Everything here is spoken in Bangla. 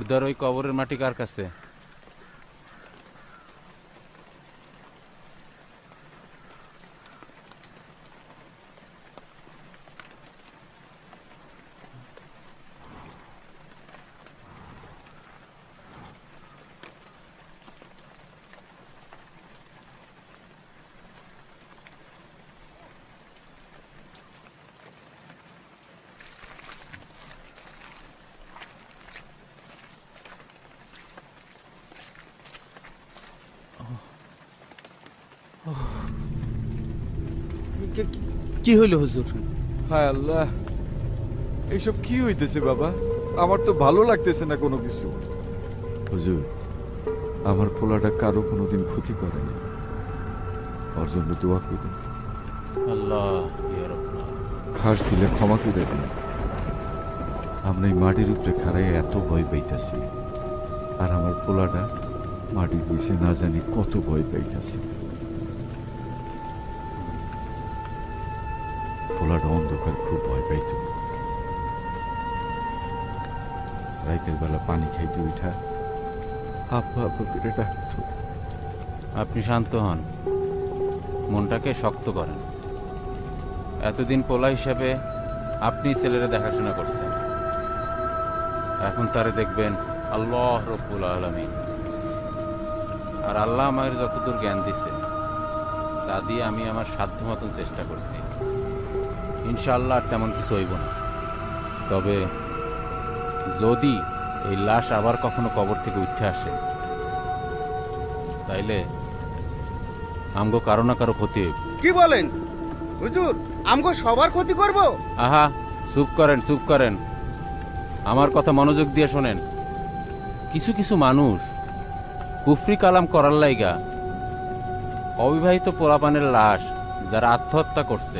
মুর্দার ওই কবরের মাটি কার কাছে? কি হইল হুজুর? হায় আল্লাহ, এইসব কি হইতেছে বাবা? আমার তো ভালো লাগতেছে না কোনো কিছু। হুজুর, আমার পোলাটা কারো কোনোদিন ক্ষতি করেনি, ওর জন্য দোয়া করুন। আল্লাহ ইয়া রাব্বানা। খাস দিলে ক্ষমা করে দিন। আমরা এই মাটির উপরে খাড়াই এত ভয় পাইতাছি, আর আমার পোলাটা মাটির নিচে না জানি কত ভয় পাইতাছে। পোলাটা অন্ধকার খুব ভয় পাইত। রাতের বেলা পানি খাইতে উঠা আব্বা আব্বা করে ডাকতো। আপনি শান্ত হন, মনটাকে শক্ত করেন। এতদিন পোলা হিসাবে আপনি ছেলেরা দেখাশোনা করছেন, এখন তারে দেখবেন আল্লাহ রব্বুল আলামিন। আর আল্লাহ আমাদের যতদূর জ্ঞান দিছে তা দিয়ে আমি আমার সাধ্য মতন চেষ্টা করছি। ইনশাআল্লাহ আর তেমন কিছু হইব না। তবে যদি এই লাশ আবার কখনো কবর থেকে উঠে আসে, তাইলে আমগো কারো না কারো ক্ষতি হইব। কি বলেন হুজুর? আমগো সবার ক্ষতি করব? আহা, চুপ করেন চুপ করেন, আমার কথা মনোযোগ দিয়ে শোনেন। কিছু কিছু মানুষ কুফরি কালাম করার লাইগা অবিবাহিত পোলাপানের লাশ যারা আত্মহত্যা করছে